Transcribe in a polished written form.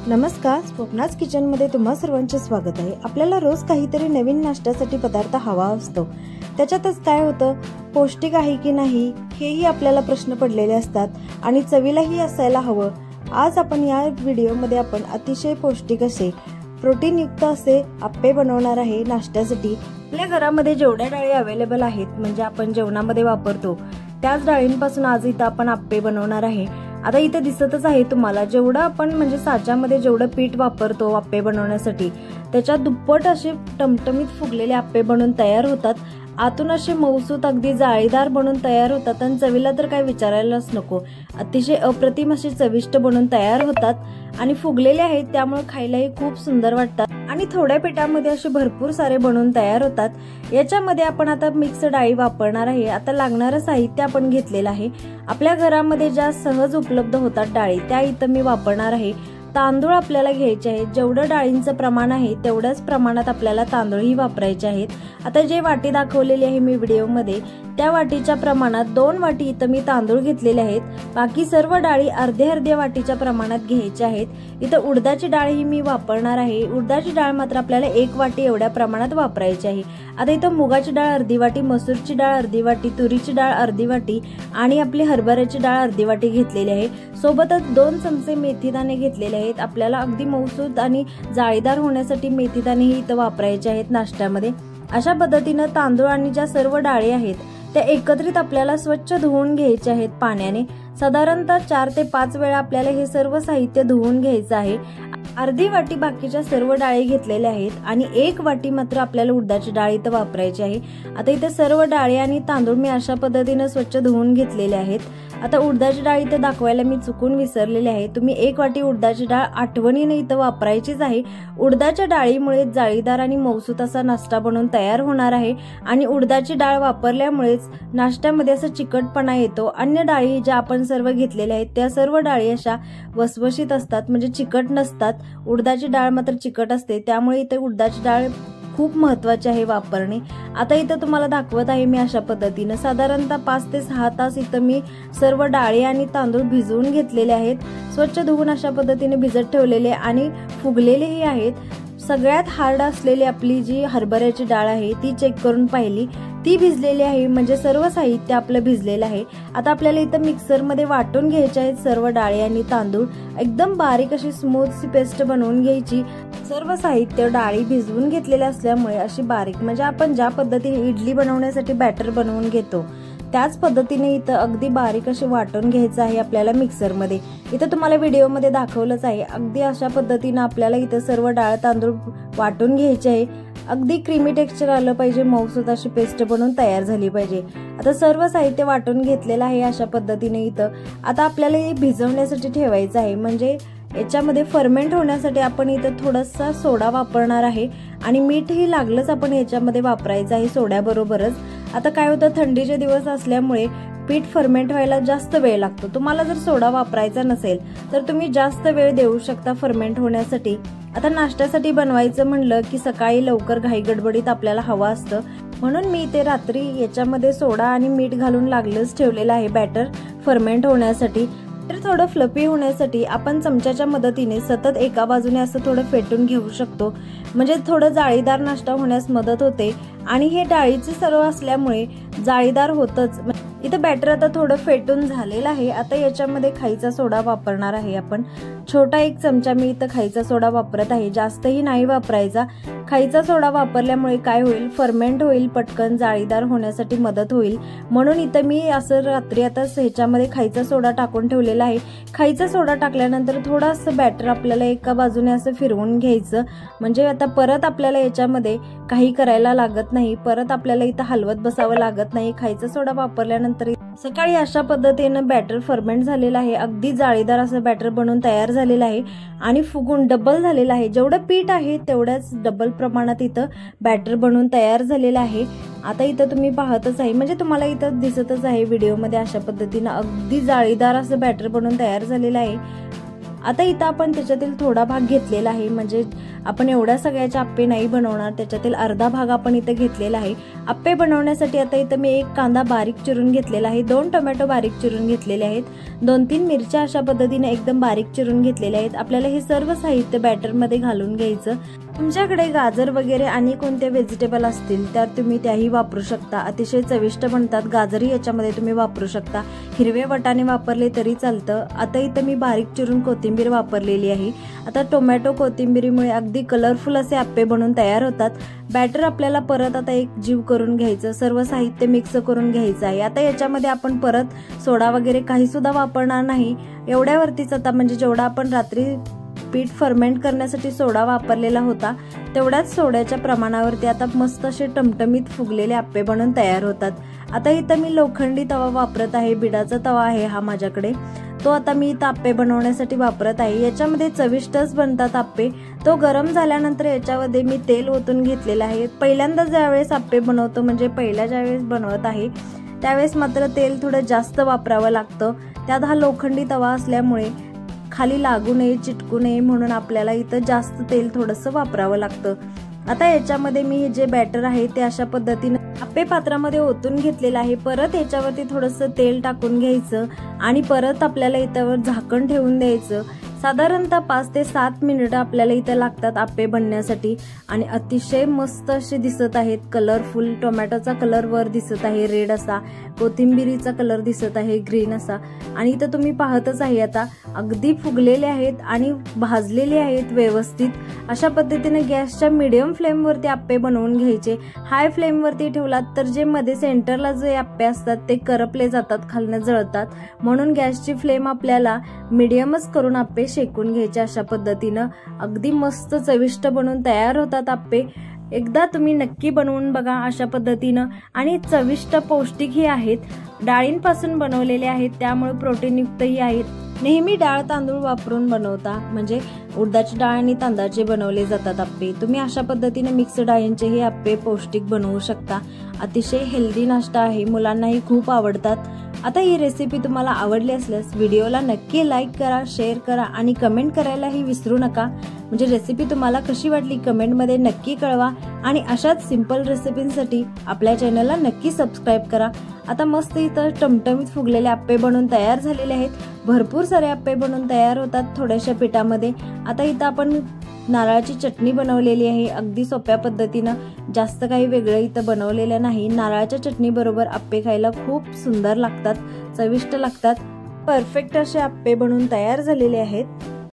नमस्कार, स्वप्नाज किचनमध्ये तुम्हा सर्वांचे स्वागत आहे। आपल्याला रोज काहीतरी नवीन नाश्त्यासाठी पदार्थ हवा असतो, त्याच्यातच काय होतं, पौष्टिक आहे की नाही हेही आपल्याला प्रश्न पडलेले असतात आणि चवीलाही असायला हवं। आज आपण या व्हिडिओमध्ये आपण अतिशय पौष्टिक असे प्रोटीनयुक्त असे आप्पे बनवणार आहे नाश्त्यासाठी। आपल्या घरामध्ये जेवढ्या डाळी अवेलेबल आहेत, म्हणजे आपण जेवणामध्ये वापरतो त्याच डाळींपासून आज इथं आपण आप्पे बनवणार आहे। आता इथे दिसतच आहे तुम्हाला, जेवढं आपण म्हणजे साच्यामध्ये जेवढं पीठ वापरतो आप्पे बनवण्यासाठी त्याच्या दुप्पट असे टमटमीत फुगलेले आप्पे बनून तयार होतात। आतून असे मऊसूत अगदी जाळीदार बनून तयार होतात आणि चवीला तर काय विचारायलाच नको, अतिशय अप्रतिम असे चविष्ट बनून तयार होतात आणि फुगलेले आहेत त्यामुळे खायलाही खूप सुंदर वाटतात आणि थोड्या पिठामध्ये असे भरपूर सारे बनवून तयार होतात। याच्यामध्ये आपण आता मिक्स डाळी वापरणार आहे। आता लागणारं साहित्य आपण घेतलेलं आहे, आपल्या घरामध्ये ज्या सहज उपलब्ध होतात डाळी त्या इथं मी वापरणार आहे। तांदूळ आपल्याला घ्यायचे आहेत, जेवढं डाळींचं प्रमाण आहे तेवढ्याच प्रमाणात आपल्याला तांदूळही वापरायचे आहेत। आता जे वाटी दाखवलेली आहे मी व्हिडिओमध्ये त्या वाटीच्या प्रमाणात 2 वाटी इथं मी तांदूळ घेतलेले आहेत, बाकी सर्व डाळी अर्ध्या वाटीच्या प्रमाणात घ्यायच्या आहेत। इथं उडदाची डाळ ही मी वापरणार आहे, उडदाची डाळ मात्र आपल्याला 1 वाटी एवढ्या प्रमाणात वापरायची आहे। आता इथं मुगाची डाळ अर्धी वाटी, मसूरची डाळ अर्धी वाटी, तुरीची डाळ अर्धी वाटी आणि आपली हरभऱ्याची डाळ अर्धी वाटी घेतलेली आहे। सोबतच 2 चमचे मेथीदाणे घेतलेले आहेत, आपल्याला अगदी मऊसूत आणि जाळीदार होण्यासाठी मेथीदाणेही इथं वापरायचे आहेत नाश्त्यामध्ये। अशा पद्धतीने तांदूळ आणि ज्या सर्व डाळी आहेत त्या एकत्रित आपल्याला स्वच्छ धुवून घ्यायचे आहेत पाण्याने। साधारणतः 4 ते 5 वेळा आपल्याला हे सर्व साहित्य धुवून घ्यायचं आहे। अर्धी वाटी बाकीच्या सर्व डाळी घेतलेल्या आहेत आणि 1 वाटी मात्र आपल्याला उडदाची डाळ इथं वापरायची आहे। आता इथे सर्व डाळी आणि तांदूळ मी अशा पद्धतीने स्वच्छ धुवून घेतलेले आहेत। आता उडदाची डाळ इथे दाखवायला मी चुकून विसरलेले आहे, तुम्ही 1 वाटी उडदाची डाळ आठवणीने इथं वापरायचीच आहे। उडदाच्या डाळीमुळे जाळीदार आणि मऊसूत असा नाश्ता बनवून तयार होणार आहे आणि उडदाची डाळ वापरल्यामुळेच नाश्त्यामध्ये असा चिकटपणा येतो। अन्य डाळी ज्या आपण सर्व घेतलेल्या आहेत त्या सर्व डाळी अशा वसवशीत असतात, म्हणजे चिकट नसतात। उडदाची डाळ मात्र चिकट असते, त्यामुळे इथे उडदाची डाळ खूप महत्त्वाचे आहे वापरणे। आता इथं तुम्हाला दाखवत आहे मी अशा पद्धतीने साधारणतः 5 ते 6 तास इथं मी सर्व डाळी आणि तांदूळ भिजवून घेतलेले आहेत, स्वच्छ धुवून अशा पद्धतीने भिजत ठेवलेले आणि फुगलेलेही आहेत। सगळ्यात हार्ड असलेली आपली जी हरभऱ्याची डाळ आहे ती चेक करून पाहिली, ती भिजलेली आहे, म्हणजे सर्व साहित्य आपलं भिजलेलं आहे। आता आपल्याला इथं मिक्सरमध्ये वाटून घ्यायचे आहेत सर्व डाळी आणि तांदूळ, एकदम बारीक अशी स्मूथ पेस्ट बनवून घ्यायची। सर्व साहित्य डाळी भिजवून घेतलेले असल्यामुळे अशी बारीक, म्हणजे आपण ज्या पद्धतीने इडली बनवण्यासाठी बॅटर बनवून घेतो त्याच पद्धतीने इथं अगदी बारीक असे वाटून घ्यायचं आहे आपल्याला मिक्सरमध्ये। इथं तुम्हाला व्हिडिओमध्ये दाखवलंच आहे, अगदी अशा पद्धतीने आपल्याला इथं सर्व डाळ तांदूळ वाटून घ्यायचे आहे। अगदी क्रीमी टेक्स्चर आलं पाहिजे, मऊसूत अशी पेस्ट बनवून तयार झाली पाहिजे। आता सर्व साहित्य वाटून घेतलेलं आहे अशा पद्धतीने इथं। आता आपल्याला हे भिजवण्यासाठी ठेवायचं आहे, म्हणजे याच्यामध्ये फर्मेंट होण्यासाठी आपण इथं थोडासा सोडा वापरणार आहे आणि मीठही लागलंच आपण याच्यामध्ये वापरायचं आहे सोड्याबरोबरच। आता काय होतं, थंडीचे दिवस असल्यामुळे पीठ फर्मेंट व्हायला जास्त वेळ लागतो। तुम्हाला जर सोडा वापरायचा नसेल तर तुम्ही जास्त वेळ देऊ शकता फर्मेंट होण्यासाठी। आता नाश्त्यासाठी बनवायचं म्हणलं की सकाळी लवकर घाई गडबडीत आपल्याला हवा असतं, म्हणून मी ते रात्री याच्यामध्ये सोडा आणि मीठ घालून लागलंच ठेवलेलं आहे बॅटर फर्मेंट होण्यासाठी। तर थोडं फ्लफी होण्यासाठी आपण चमच्याच्या मदतीने सतत एका बाजूने असं थोडं फेटून घेऊ शकतो, म्हणजे थोडं जाळीदार नाश्ता होण्यास मदत होते आणि हे डाळीचे सर्व असल्यामुळे जाळीदार होतच। इथं बॅटर आता थोडं फेटून झालेलं आहे। आता याच्यामध्ये खायचा सोडा वापरणार आहे आपण, छोटा 1 चमचा मी इथं खायचा सोडा वापरत आहे, जास्तही नाही वापरायचा। खायचा सोडा वापरल्यामुळे काय होईल, फर्मेंट होईल, पटकन जाळीदार होण्यासाठी मदत होईल, म्हणून इथं मी असं रात्री आता ह्याच्यामध्ये खायचा सोडा टाकून ठेवलेला आहे। खायचा सोडा टाकल्यानंतर थोडंसं बॅटर आपल्याला एका बाजूने असं फिरवून घ्यायचं, म्हणजे आता परत आपल्याला याच्यामध्ये काही करायला लागत नाही, परत आपल्याला इथं हलवत बसावं लागत नाही। खायचा सोडा वापरल्यानंतर सकाळी अशा पद्धतीनं बॅटर फर्मेंट झालेलं आहे, अगदी जाळीदार असं बॅटर बनवून तयार झालेलं आहे आणि फुगून डबल झालेलं आहे। जेवढं पीठ आहे तेवढ्याच डबल प्रमाणात इथं बॅटर बनवून तयार झालेलं आहे। आता इथं तुम्ही पाहतच आहे, म्हणजे तुम्हाला इथं दिसतच आहे व्हिडिओमध्ये अशा पद्धतीनं अगदी जाळीदार असं बॅटर बनवून तयार झालेलं आहे। आता इथं आपण त्याच्यातील थोडा भाग घेतलेला आहे, म्हणजे आपण एवढ्या सगळ्याचे आप्पे नाही बनवणार, त्याच्यातील अर्धा भाग आपण इथं घेतलेला आहे। आप्पे बनवण्यासाठी आता इथं मी 1 कांदा बारीक चिरून घेतलेला आहे, 2 टोमॅटो बारीक चिरून घेतलेले आहेत, 2-3 मिरच्या अशा पद्धतीने एकदम बारीक चिरून घेतलेल्या आहेत। आपल्याला हे सर्व साहित्य बॅटर मध्ये घालून घ्यायचं। तुमच्याकडे गाजर वगैरे आणि कोणते व्हेजिटेबल असतील तर तुम्ही त्याही वापरू शकता, अतिशय चविष्ट बनतात। गाजरही याच्यामध्ये तुम्ही वापरू शकता, हिरवे वाटाणे वापरले तरी चालतं। आता इथं मी बारीक चिरून कोथिंबीर वापरलेली आहे। आता टोमॅटो कोथिंबीरीमुळे अगदी कलरफुल असे आप्पे बनून तयार होतात। बॅटर आपल्याला परत आता एक जीव करून घ्यायचं, सर्व साहित्य मिक्स करून घ्यायचं आहे। आता याच्यामध्ये आपण परत सोडा वगैरे काही सुद्धा वापरणार नाही, एवढ्यावरतीच आता म्हणजे जेवढा आपण रात्री पीठ फर्मेंट करण्यासाठी सोडा वापरलेला होता तेवढ्याच सोड्याच्या प्रमाणावरती आता मस्त असे टमटमीत फुगलेले आप्पे बनून तयार होतात। आता इथं मी लोखंडी तवा वापरत आहे, बिडाचा तवा आहे हा माझ्याकडे, तो आता मी इथं आप्पे बनवण्यासाठी वापरत आहे। याच्यामध्ये चविष्टच बनतात आप्पे। तो गरम झाल्यानंतर याच्यामध्ये मी तेल ओतून घेतलेलं आहे। पहिल्यांदा ज्यावेळेस आप्पे बनवतो म्हणजे पहिल्या ज्यावेळेस बनवत आहे त्यावेळेस मात्र तेल थोडं जास्त वापरावं लागतं, त्यात हा लोखंडी तवा असल्यामुळे खाली लागू नये, चिटकू नये म्हणून आपल्याला इथं जास्त तेल थोडंसं वापरावं लागतं। आता याच्यामध्ये मी जे बॅटर आहे ते अशा पद्धतीने आप्पे पात्रामध्ये ओतून घेतलेलं आहे। परत याच्यावरती थोडंसं तेल टाकून घ्यायचं आणि परत आपल्याला इथं झाकण ठेवून द्यायचं। साधारणतः 5 ते 7 मिनिटं आपल्याला इथं लागतात आप्पे बनण्यासाठी आणि अतिशय मस्त असे दिसत आहेत, कलरफुल। टोमॅटोचा कलर वर दिसत आहे रेड असा, कोथिंबीरीचा कलर दिसत आहे ग्रीन असा, आणि इथं तुम्ही पाहतच आहे आता अगदी फुगलेले आहेत आणि भाजलेले आहेत व्यवस्थित। अशा पद्धतीने गॅसच्या मीडियम फ्लेम वरती आप्पे बनवून घ्यायचे। हाय फ्लेम वरती ठेवलात तर जे मध्ये सेंटरला जे आप्पे असतात ते करपले जातात, खालनं जळतात, म्हणून गॅसची फ्लेम आपल्याला मीडियमच करून आप्पे शेकून घ्यायचे। अशा पद्धतीनं अगदी मस्त चविष्ट बनून तयार होतात आप्पे। एकदा तुम्ही नक्की बनवून बघा अशा पद्धतीनं, आणि चविष्ट पौष्टिकही आहेत, डाळींपासून बनवलेले आहेत त्यामुळे प्रोटीनयुक्तही आहेत। नेहमी डाळ तांदूळ वापरून बनवता म्हणजे उडदाची डाळ आणि तांदळाचे बनवले जातात आप्पे, तुम्ही अशा पद्धतीने मिक्स डाळींचेही आप्पे पौष्टिक बनवू शकता। अतिशय हेल्दी नाश्ता आहे, मुलांनाही खूप आवडतात। आता ही रेसिपी तुम्हाला आवडली असल्यास व्हिडिओला नक्की लाईक करा, शेअर करा आणि कमेंट करायलाही विसरू नका। म्हणजे रेसिपी तुम्हाला कशी वाटली कमेंटमध्ये नक्की कळवा, आणि अशाच सिंपल रेसिपींसाठी आपल्या चॅनलला नक्की सबस्क्राईब करा। आता मस्त इथं टमटमीत फुगलेले आप्पे बनवून तयार झालेले आहेत, भरपूर सारे आप्पे बनवून तयार होतात थोड्याशा पिठामध्ये। आता इथं आपण नारळाची चटणी बनवलेली आहे अगदी सोप्या पद्धतीनं, जास्त काही वेगळं इथं बनवलेलं नाही। नारळाच्या चटणी बरोबर आप्पे खायला खूप सुंदर लागतात, चविष्ट लागतात। परफेक्ट असे आप्पे बनवून तयार झालेले आहेत।